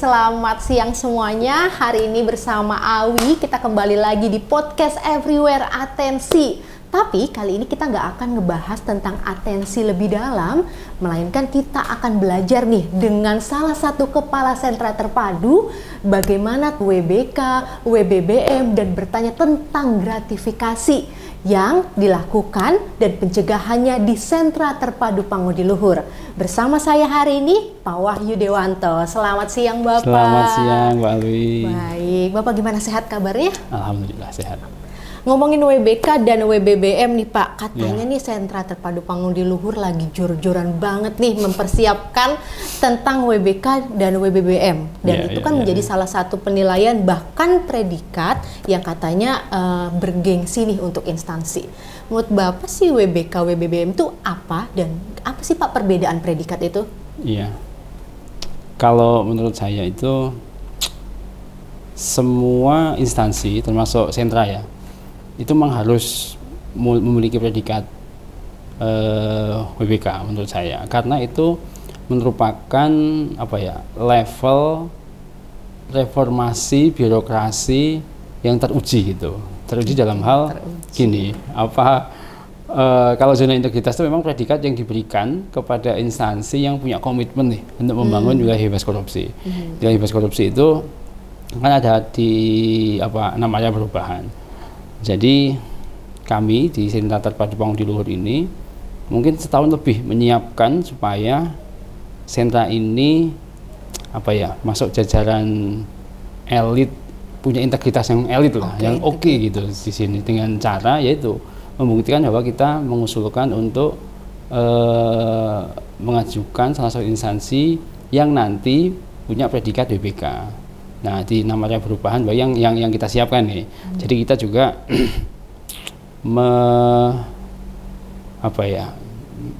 selamat siang semuanya. Hari ini bersama Awi, kita kembali lagi di podcast Everywhere Atensi. Tapi kali ini kita nggak akan ngebahas tentang atensi lebih dalam, melainkan kita akan belajar nih dengan salah satu kepala sentra terpadu bagaimana WBK, WBBM, dan bertanya tentang gratifikasi yang dilakukan dan pencegahannya di Sentra Terpadu Pangudi Luhur. Bersama saya hari ini Pak Wahyu Dewanto. Selamat siang Bapak. Selamat siang Mbak Alwi. Baik, Bapak gimana, sehat kabarnya? Alhamdulillah sehat. Ngomongin WBK dan WBBM nih Pak, katanya nih Sentra Terpadu Pangudi Luhur lagi jor-joran banget nih mempersiapkan tentang WBK dan WBBM. Dan itu kan menjadi salah satu penilaian bahkan predikat yang katanya bergengsi nih untuk instansi. Menurut Bapak sih WBK, WBBM itu apa dan apa sih Pak perbedaan predikat itu? Iya, kalau menurut saya itu semua instansi termasuk sentra ya, itu memang harus memiliki predikat WBK menurut saya, karena itu merupakan level reformasi birokrasi yang teruji gitu, teruji dalam hal gini, kalau zona integritas itu memang predikat yang diberikan kepada instansi yang punya komitmen nih untuk membangun wilayah bebas korupsi. Wilayah bebas korupsi itu kan ada di namanya perubahan. Jadi kami di Sentra Terpadu Pangudi Luhur ini mungkin setahun lebih menyiapkan supaya sentra ini masuk jajaran elit, punya integritas yang elit lah, yang oke gitu di sini, dengan cara yaitu membuktikan bahwa kita mengusulkan untuk mengajukan salah satu instansi yang nanti punya predikat WBK. Nah, di namanya perubahan yang kita siapkan nih. Jadi kita juga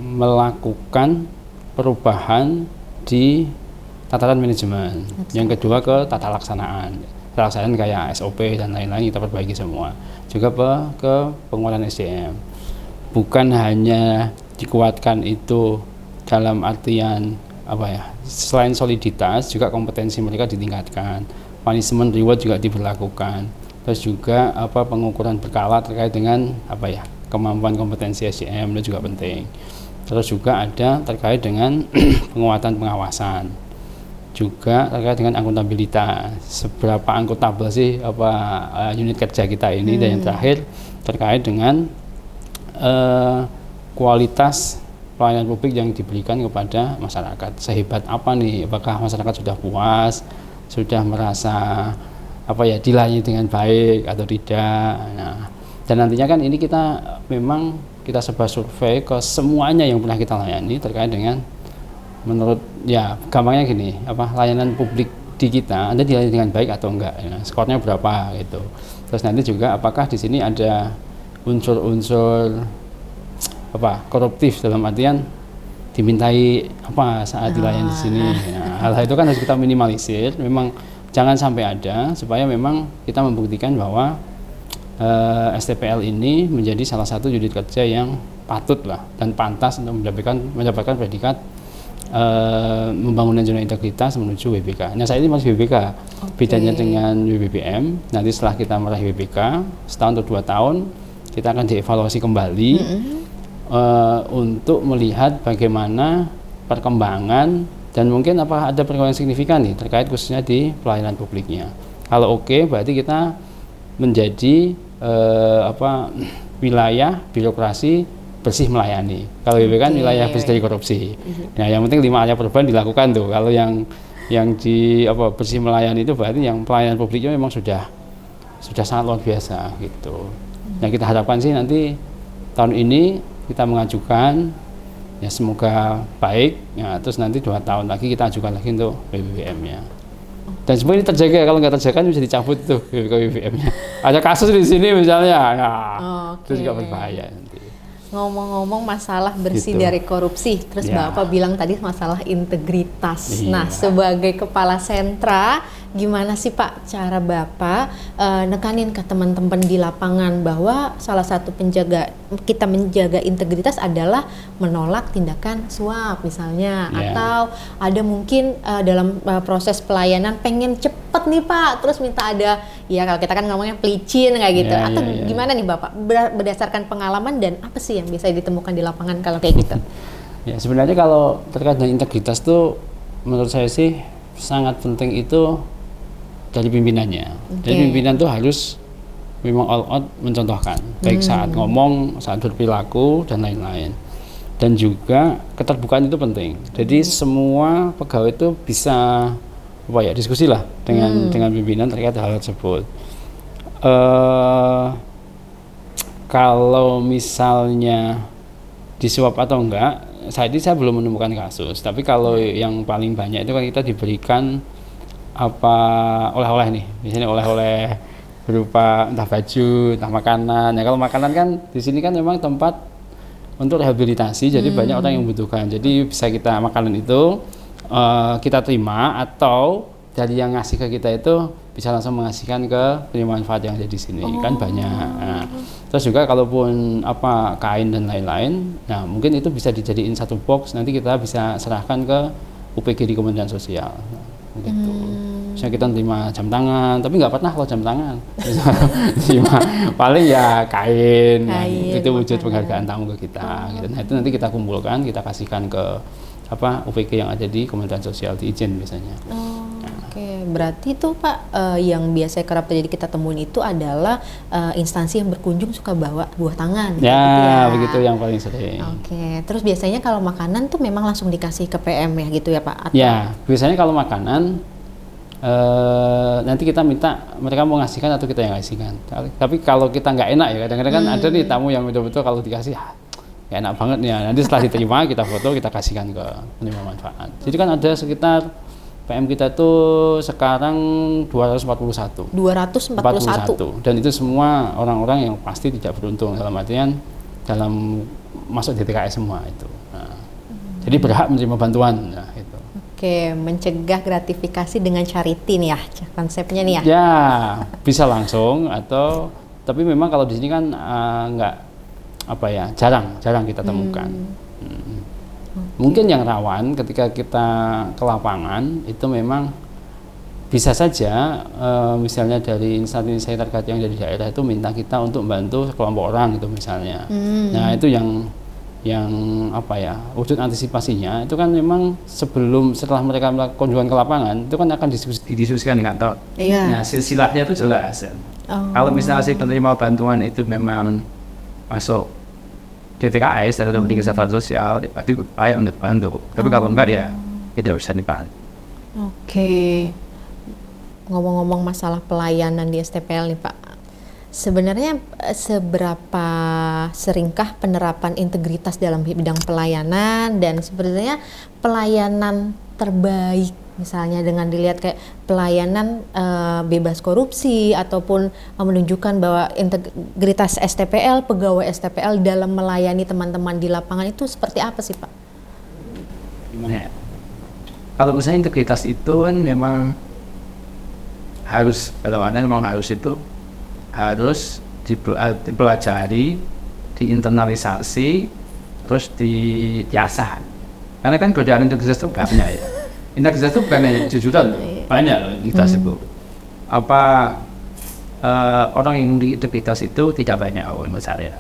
melakukan perubahan di tataran manajemen. Yang kedua ke tata laksanaan. Tata laksanaan kayak SOP dan lain-lain kita perbaiki semua. Juga ke penguatan SDM. Bukan hanya dikuatkan itu dalam artian selain soliditas, juga kompetensi mereka ditingkatkan, punishment reward juga diberlakukan, terus juga pengukuran berkala terkait dengan kemampuan kompetensi SDM itu juga penting. Terus juga ada terkait dengan penguatan pengawasan, juga terkait dengan akuntabilitas, seberapa akuntabel sih unit kerja kita ini, dan yang terakhir terkait dengan kualitas pelayanan publik yang diberikan kepada masyarakat. Sehebat apa nih? Apakah masyarakat sudah puas, sudah merasa dilayani dengan baik atau tidak? Nah, dan nantinya kan ini kita sebar survei ke semuanya yang pernah kita layani terkait dengan, menurut gampangnya gini, layanan publik di kita Anda dilayani dengan baik atau enggak? Ya, skornya berapa gitu. Terus nanti juga apakah di sini ada unsur-unsur koruptif, dalam artian dimintai saat dilayani di sini. Hal-hal itu kan harus kita minimalisir. Memang jangan sampai ada, supaya memang kita membuktikan bahwa STPL ini menjadi salah satu unit kerja yang patut lah dan pantas untuk mendapatkan predikat membangun zona integritas menuju WBK. Nah, saya ini masih WBK. Bedanya dengan WBBM, nanti setelah kita meraih WBK setahun atau 2 tahun, kita akan dievaluasi kembali untuk melihat bagaimana perkembangan dan mungkin ada perkembangan signifikan nih terkait khususnya di pelayanan publiknya. Kalau oke, berarti kita menjadi wilayah birokrasi bersih melayani. Kalau WBK kan wilayah bersih dari korupsi. Nah, yang penting 5 area perubahan dilakukan tuh. Kalau yang di bersih melayani itu berarti yang pelayanan publiknya memang sudah sangat luar biasa gitu. Nah, kita harapkan sih nanti tahun ini kita mengajukan, ya semoga baik, ya, terus nanti 2 tahun lagi kita ajukan lagi untuk WBBM-nya. Dan semua ini terjaga, kalau nggak terjaga bisa dicabut tuh WBBM-nya. Ada kasus di sini misalnya, itu juga berbahaya nanti. Ngomong-ngomong masalah bersih dari korupsi, terus Bapak bilang tadi masalah integritas. Nah, sebagai kepala sentra gimana sih Pak cara Bapak nekanin ke teman-teman di lapangan bahwa salah satu kita menjaga integritas adalah menolak tindakan suap misalnya, atau ada mungkin dalam proses pelayanan pengen cepet nih Pak, terus minta ada, ya kalau kita kan ngomongnya pelicin kayak gitu, atau gimana nih Bapak berdasarkan pengalaman dan apa sih yang bisa ditemukan di lapangan kalau kayak gitu? Ya sebenarnya kalau terkait dengan integritas tuh menurut saya sih sangat penting itu dari pimpinannya. Jadi pimpinan tuh harus memang all out mencontohkan, baik saat ngomong, saat berperilaku dan lain-lain. Dan juga keterbukaan itu penting. Jadi semua pegawai itu bisa diskusi lah dengan pimpinan terkait hal tersebut. Kalau misalnya disuap atau enggak, saat ini saya belum menemukan kasus, tapi kalau yang paling banyak itu kan kita diberikan oleh-oleh nih, misalnya oleh-oleh berupa entah baju, entah makanan. Ya kalau makanan kan di sini kan memang tempat untuk rehabilitasi, jadi banyak orang yang membutuhkan. Jadi bisa kita makanan itu kita terima, atau dari yang ngasih ke kita itu bisa langsung mengasihkan ke penerima manfaat yang ada di sini, kan banyak. Nah, terus juga kalaupun kain dan lain-lain, nah mungkin itu bisa dijadiin satu box, nanti kita bisa serahkan ke UPG di Kementerian Sosial, gitu. Misalnya kita terima jam tangan, tapi nggak pernah kalau jam tangan, terima paling ya kain, itu wujud penghargaan tamu ke kita. Gitu. Nah itu nanti kita kumpulkan, kita kasihkan ke UPG yang ada di Kementerian Sosial, di Ijen biasanya. Oke, berarti itu Pak yang biasanya kerap terjadi kita temuin itu adalah instansi yang berkunjung suka bawa buah tangan. Ya, begitu yang paling sering. Oke, terus biasanya kalau makanan tuh memang langsung dikasih ke PM ya gitu ya Pak? Atau? Ya, biasanya kalau makanan nanti kita minta mereka mau ngasihkan atau kita yang ngasihkan. Tapi kalau kita nggak enak ya, kadang-kadang kan ada nih tamu yang betul-betul kalau dikasih nggak enak banget nih ya. Nanti setelah diterima kita foto, kita kasihkan ke penerima manfaat. Jadi kan ada sekitar PM kita tuh sekarang 241. 241. Dan itu semua orang-orang yang pasti tidak beruntung, dalam artian dalam masuk DTKS semua itu. Nah, jadi berhak menerima bantuan. Nah, itu. Oke, mencegah gratifikasi dengan charity nih ya konsepnya nih ya. Ya, bisa langsung atau tapi memang kalau di sini kan jarang kita temukan. Mungkin yang rawan ketika kita ke lapangan itu memang bisa saja misalnya dari instansi terkait yang dari daerah itu minta kita untuk membantu sekelompok orang itu misalnya. Nah itu yang wujud antisipasinya itu kan memang setelah mereka melakukan kunjungan ke lapangan itu kan akan didiskusikan dengan kantor. Nah silsilahnya itu jelas. Kalau misalnya si penerima bantuan itu memang masuk DTKS atau di kesehatan sosial, berarti upaya untuk bantu. Tapi kalau enggak ya tidak bisa dibantu. Oke. Ngomong-ngomong masalah pelayanan di STPL nih Pak, sebenarnya seberapa seringkah penerapan integritas dalam bidang pelayanan, dan sebenarnya pelayanan terbaik misalnya dengan dilihat kayak pelayanan bebas korupsi ataupun menunjukkan bahwa integritas STPL, pegawai STPL dalam melayani teman-teman di lapangan itu seperti apa sih Pak? Gimana ya? Kalau misalnya integritas itu kan memang harus dipelajari, diinternalisasi, terus diasah. Karena kan godaan integritas itu banyak ya. Integritas itu bukan hanya jujuran, banyak kita sebut. Orang yang di integritas itu tidak banyak menurut saya.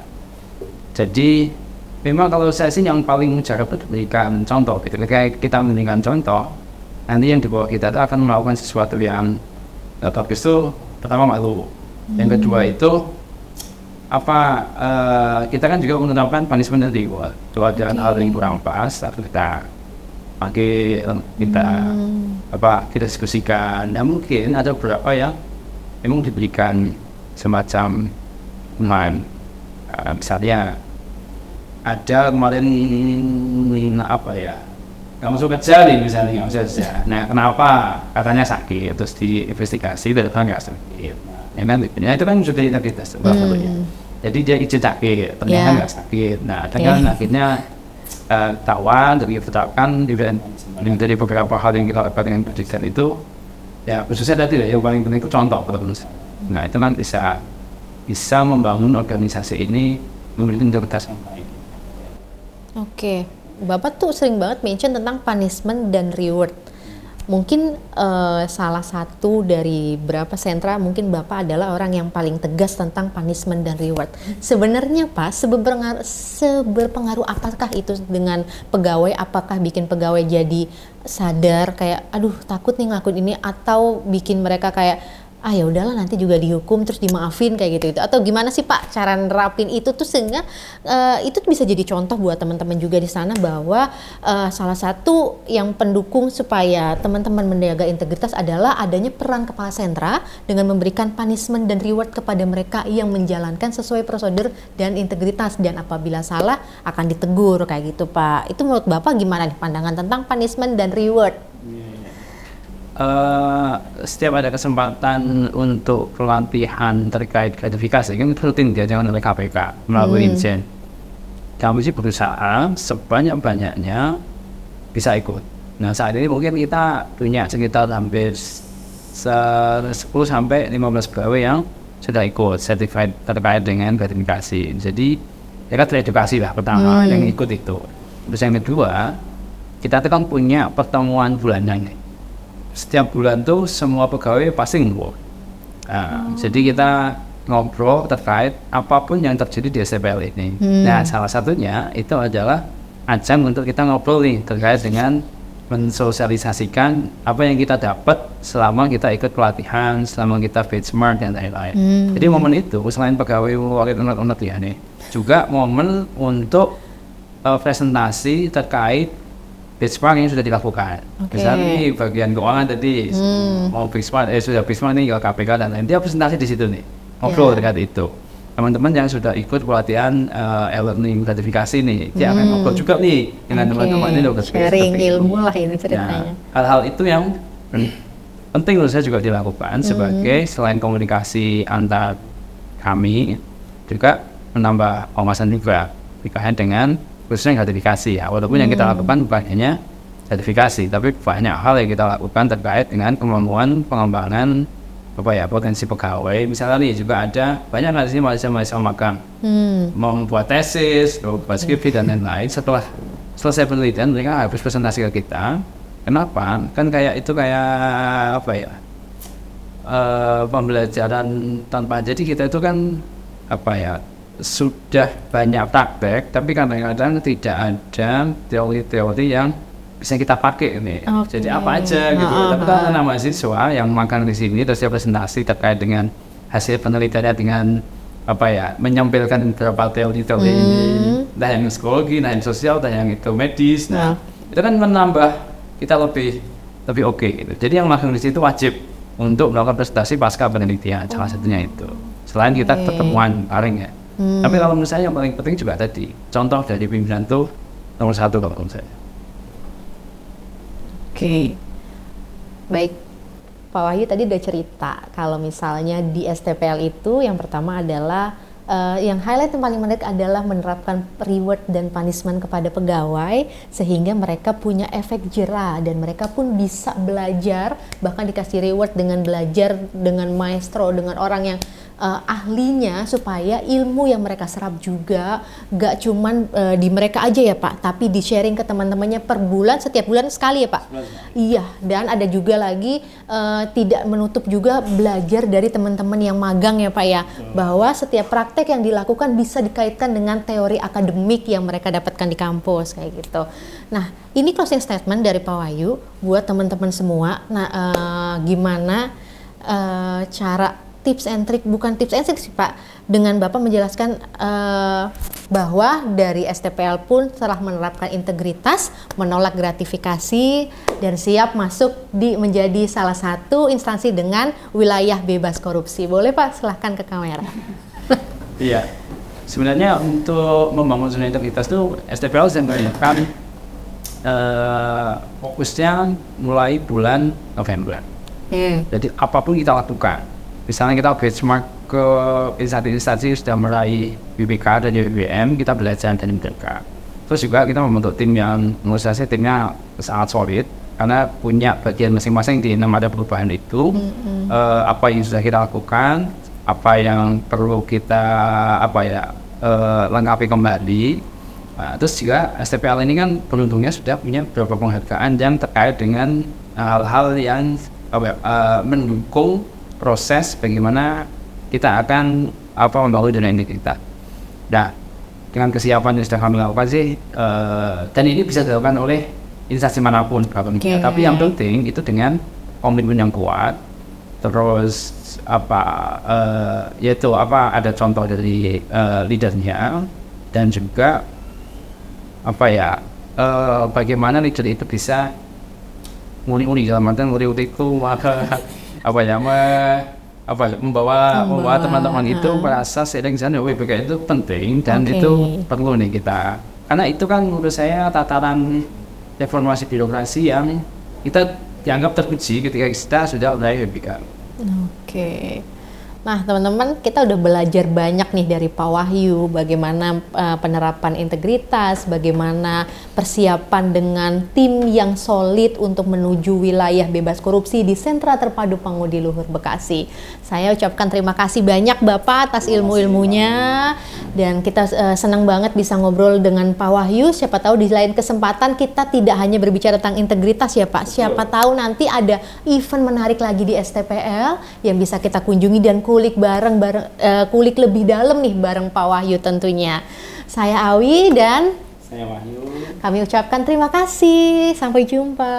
Jadi memang kalau saya sih yang paling cara berikan contoh, ketika kita memberikan contoh, nanti yang di bawah kita itu akan melakukan sesuatu yang bagus itu pertama malu. Yang kedua itu kita kan juga menerapkan punishment dari luar. Kalau ada hal yang kurang pas, atau kita kita diskusikan. Nah mungkin ada beberapa yang memang diberikan semacam misalnya ada kemarin nggak masuk kerja nih misalnya, nggak masuk kerja. Nah kenapa? Katanya sakit, terus diinvestigasi ternyata nggak sakit. Itu kan sudah integritas salah satunya. Jadi dia izin sakit, ternyata nggak sakit. Nah dengan akhirnya tawan dari ditetapkan dari beberapa hal yang kita lakukan dengan pendidikan itu Ya khususnya tadi yang paling penting itu contoh terus. Nah itu kan bisa membangun organisasi ini memiliki integritas yang baik. Oke, Bapak tuh sering banget mention tentang punishment dan reward. Mungkin salah satu dari berapa sentra mungkin Bapak adalah orang yang paling tegas tentang punishment dan reward. Sebenarnya Pak, seberpengaruh apakah itu dengan pegawai? Apakah bikin pegawai jadi sadar kayak aduh takut nih ngelakuin ini, atau bikin mereka kayak ya udahlah nanti juga dihukum terus dimaafin kayak gitu, atau gimana sih Pak cara nerapin itu tuh sehingga itu bisa jadi contoh buat teman-teman juga di sana bahwa salah satu yang pendukung supaya teman-teman menjaga integritas adalah adanya peran kepala sentra dengan memberikan punishment dan reward kepada mereka yang menjalankan sesuai prosedur dan integritas, dan apabila salah akan ditegur kayak gitu Pak. Itu menurut Bapak gimana nih pandangan tentang punishment dan reward? Setiap ada kesempatan untuk pelatihan terkait gratifikasi kan rutin diajarkan oleh KPK melalui Injen. Kami sih berusaha sebanyak-banyaknya bisa ikut. Nah saat ini mungkin kita punya sekitar hampir 10 sampai 15 pegawai yang sudah ikut certified terkait dengan gratifikasi. Jadi ya kan teredukasi lah pertama yang ikut itu. Terus yang kedua, kita kan punya pertemuan bulanan. Setiap bulan tuh semua pegawai pasti ngobrol. Jadi kita ngobrol terkait apapun yang terjadi di STPL ini. Nah, salah satunya itu adalah ajang untuk kita ngobrol nih terkait dengan mensosialisasikan apa yang kita dapat selama kita ikut pelatihan, selama kita benchmark dan lain-lain. Jadi momen itu selain pegawai unek-unek ya nih, juga momen untuk presentasi terkait benchmark yang sudah dilakukan. Misalnya nih bagian keuangan tadi mau benchmark, sudah benchmark nih ke KPK dan lain, dia presentasi di situ nih, ngobrol terkait itu. Teman-teman yang sudah ikut pelatihan e-learning gratifikasi nih, dia akan ngobrol juga nih dengan teman-teman ini sharing ilmu lah ini ceritanya. Hal-hal itu yang penting menurut saya juga dilakukan sebagai selain komunikasi antar kami, juga menambah wawasan juga berkaitan dengan khususnya gratifikasi ya, walaupun yang kita lakukan bukan hanya gratifikasi, tapi banyak hal yang kita lakukan terkait dengan kemampuan pengembangan potensi pegawai. Misalnya nih juga ada banyak di sini mahasiswa magang mau membuat tesis, membuat skripsi dan lain-lain. Setelah selesai penelitian mereka harus presentasi ke kita. Kenapa? Kan kayak itu kayak pembelajaran tanpa, jadi kita itu kan sudah banyak praktek, tapi kadang-kadang tidak ada teori-teori yang bisa kita pakai ini. Jadi apa aja gitu. Tapi kan mahasiswa yang makan di sini terus dia presentasi terkait dengan hasil penelitiannya dengan menyampaikan beberapa teori-teori ini, entah yang psikologi, entah yang sosial, entah yang itu medis. Nah, itu kan menambah kita lebih oke gitu. Jadi yang makan di situ wajib untuk melakukan presentasi pasca penelitian, salah satunya itu. Selain kita ketemuan paling ya. Tapi kalau menurut saya yang paling penting juga tadi, contoh dari pimpinan itu nomor 1 kalau menurut saya. Baik, Pak Wahyu tadi udah cerita kalau misalnya di STPL itu yang pertama adalah yang highlight yang paling menarik adalah menerapkan reward dan punishment kepada pegawai sehingga mereka punya efek jera dan mereka pun bisa belajar, bahkan dikasih reward dengan belajar dengan maestro, dengan orang yang ahlinya, supaya ilmu yang mereka serap juga gak cuman di mereka aja ya Pak, tapi di sharing ke teman-temannya per bulan, setiap bulan sekali ya Pak. Iya, dan ada juga lagi tidak menutup juga belajar dari teman-teman yang magang ya Pak ya, bahwa setiap praktek yang dilakukan bisa dikaitkan dengan teori akademik yang mereka dapatkan di kampus kayak gitu. Nah, ini closing statement dari Pak Wahyu buat teman-teman semua. Nah, gimana cara tips and trick, bukan tips and trick sih Pak, dengan Bapak menjelaskan bahwa dari STPL pun telah menerapkan integritas, menolak gratifikasi, dan siap masuk menjadi salah satu instansi dengan wilayah bebas korupsi. Boleh Pak, silahkan ke kamera. Iya, sebenarnya untuk membangun zona integritas itu STPL sedang menyiapkan fokusnya mulai bulan November. Jadi apapun kita lakukan, misalnya kita benchmark ke instansi sudah meraih BPK dan BBM, kita belajar dari mereka. Terus juga kita membentuk tim yang menurut saya timnya sangat solid, karena punya bagian masing-masing di enam ada perubahan itu. Apa yang sudah kita lakukan, apa yang perlu kita lengkapi kembali. Nah, terus juga STPL ini kan beruntungnya sudah punya beberapa penghargaan yang terkait dengan hal-hal yang mendukung proses bagaimana kita akan membangun dunia integritas. Nah, dengan kesiapan yang sudah kami lakukan sih, dan ini bisa dilakukan oleh instansi manapun, tapi yang penting itu dengan komitmen yang kuat. Terus ada contoh dari leadernya, dan juga bagaimana leader itu bisa nguli-nguli, dalam artian nguli-nguli itu membawa teman-teman itu merasa sharing WBK itu penting, dan itu perlu nih kita, karena itu kan menurut saya tataran reformasi birokrasi yang kita dianggap terpuji ketika kita sudah mulai WBK. Nah teman-teman, kita udah belajar banyak nih dari Pak Wahyu, bagaimana penerapan integritas, bagaimana persiapan dengan tim yang solid untuk menuju wilayah bebas korupsi di Sentra Terpadu Pangudi Luhur Bekasi. Saya ucapkan terima kasih banyak Bapak atas ilmu-ilmunya, dan kita senang banget bisa ngobrol dengan Pak Wahyu. Siapa tahu di lain kesempatan kita tidak hanya berbicara tentang integritas ya Pak, siapa tahu nanti ada event menarik lagi di STPL yang bisa kita kunjungi dan kulik lebih dalam nih bareng Pak Wahyu tentunya. Saya Awi dan saya Wahyu. Kami ucapkan terima kasih. Sampai jumpa.